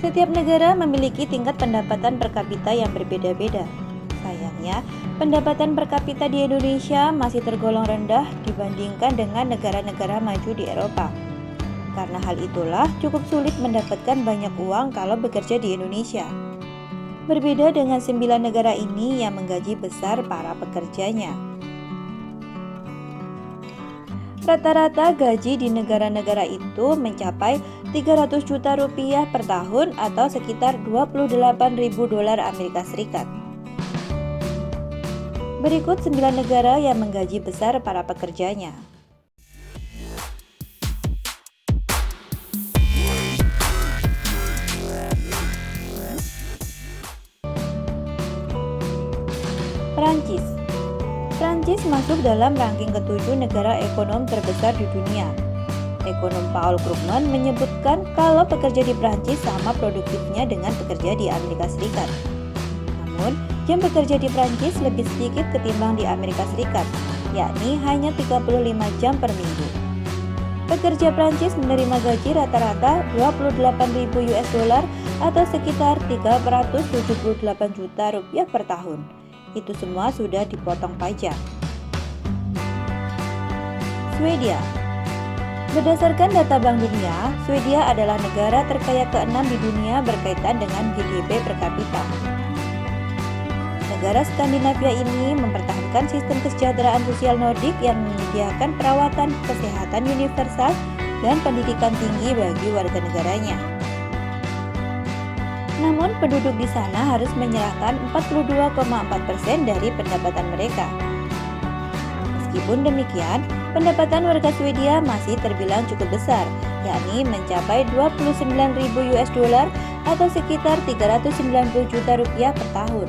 Setiap negara memiliki tingkat pendapatan per kapita yang berbeda-beda. Sayangnya, pendapatan per kapita di Indonesia masih tergolong rendah dibandingkan dengan negara-negara maju di Eropa. Karena hal itulah cukup sulit mendapatkan banyak uang kalau bekerja di Indonesia. Berbeda dengan 9 negara ini yang menggaji besar para pekerjanya. Rata-rata gaji di negara-negara itu mencapai 300 juta rupiah per tahun atau sekitar 28.000 dolar Amerika Serikat. Berikut 9 negara yang menggaji besar para pekerjanya. Prancis. Prancis masuk dalam ranking ke-7 negara ekonom terbesar di dunia. Ekonom Paul Krugman menyebutkan kalau pekerja di Prancis sama produktifnya dengan pekerja di Amerika Serikat. Namun, jam bekerja di Prancis lebih sedikit ketimbang di Amerika Serikat, yakni hanya 35 jam per minggu. Pekerja Prancis menerima gaji rata-rata 28.000 US dollar atau sekitar 378 juta rupiah per tahun. Itu semua sudah dipotong pajak. Swedia. Berdasarkan data Bank Dunia, Swedia adalah negara terkaya ke-6 di dunia berkaitan dengan GDP per kapita. Negara Skandinavia ini mempertahankan sistem kesejahteraan sosial Nordik yang menyediakan perawatan kesehatan universal dan pendidikan tinggi bagi warga negaranya. Namun, penduduk di sana harus menyerahkan 42,4% dari pendapatan mereka. Meskipun demikian, pendapatan warga Swedia masih terbilang cukup besar, yakni mencapai 29.000 US dollar atau sekitar 390 juta rupiah per tahun.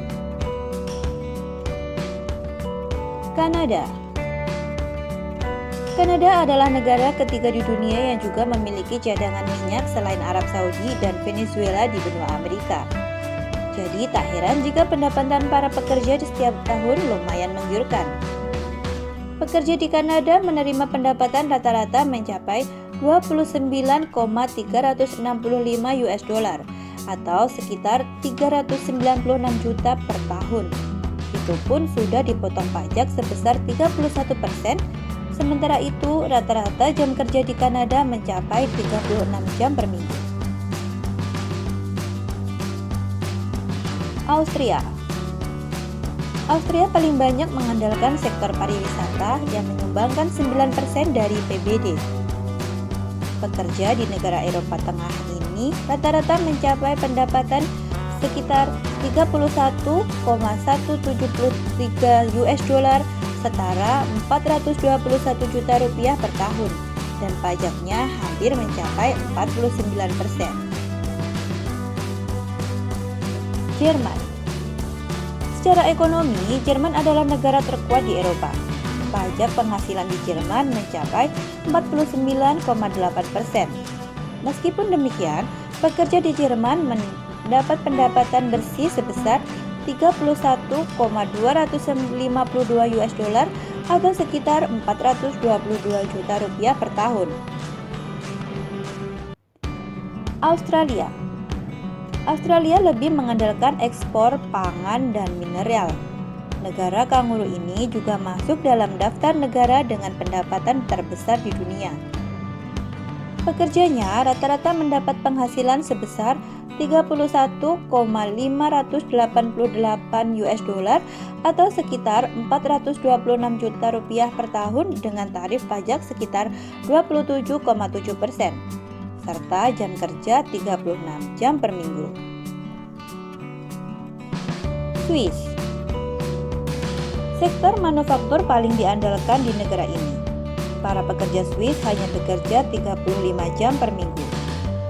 Kanada. Kanada adalah negara ketiga di dunia yang juga memiliki cadangan minyak selain Arab Saudi dan Venezuela di benua Amerika. Jadi tak heran jika pendapatan para pekerja di setiap tahun lumayan menggiurkan. Pekerja di Kanada menerima pendapatan rata-rata mencapai 29,365 US dollar atau sekitar 396 juta per tahun. Itu pun sudah dipotong pajak sebesar 31%. Sementara itu, rata-rata jam kerja di Kanada mencapai 36 jam per minggu. Austria. Austria paling banyak mengandalkan sektor pariwisata yang menyumbangkan 9% dari PBD. Pekerja di negara Eropa Tengah ini rata-rata mencapai pendapatan sekitar 31,173 US dollar setara 421 juta rupiah per tahun dan pajaknya hampir mencapai 49%. Jerman. Secara ekonomi, Jerman adalah negara terkuat di Eropa. Pajak penghasilan di Jerman mencapai 49,8%. Meskipun demikian, pekerja di Jerman mendapat pendapatan bersih sebesar 31,252 US dollar atau sekitar 422 juta rupiah per tahun. Australia. Australia lebih mengandalkan ekspor pangan dan mineral. Negara kanguru ini juga masuk dalam daftar negara dengan pendapatan terbesar di dunia. Pekerjanya rata-rata mendapat penghasilan sebesar 31,588 US dollar atau sekitar 426 juta rupiah per tahun dengan tarif pajak sekitar 27,7% serta jam kerja 36 jam per minggu. Swiss. Sektor manufaktur paling diandalkan di negara ini. Para pekerja Swiss hanya bekerja 35 jam per minggu.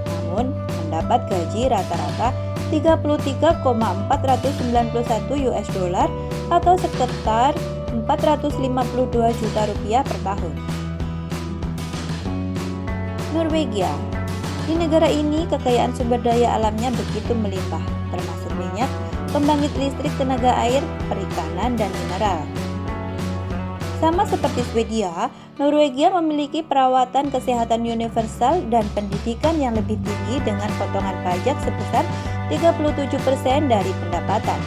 Namun, mendapat gaji rata-rata 33,491 US dollar atau sekitar 452 juta rupiah per tahun. Norwegia. Di negara ini kekayaan sumber daya alamnya begitu melimpah, termasuk minyak, pembangkit listrik, tenaga air, perikanan, dan mineral. Sama seperti Swedia, Norwegia memiliki perawatan kesehatan universal dan pendidikan yang lebih tinggi dengan potongan pajak sebesar 37% dari pendapatan.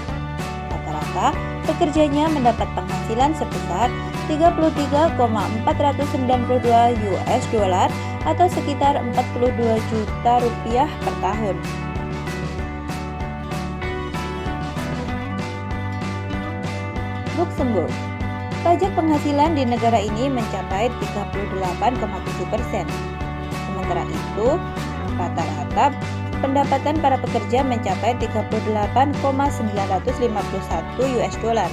Rata-rata, pekerjanya mendapat penghasilan sebesar 33,492 US dollar atau sekitar 42 juta rupiah per tahun. Luxembourg. Pajak penghasilan di negara ini mencapai 38,7%. Sementara itu, rata-rata pendapatan para pekerja mencapai 38,951 US dollar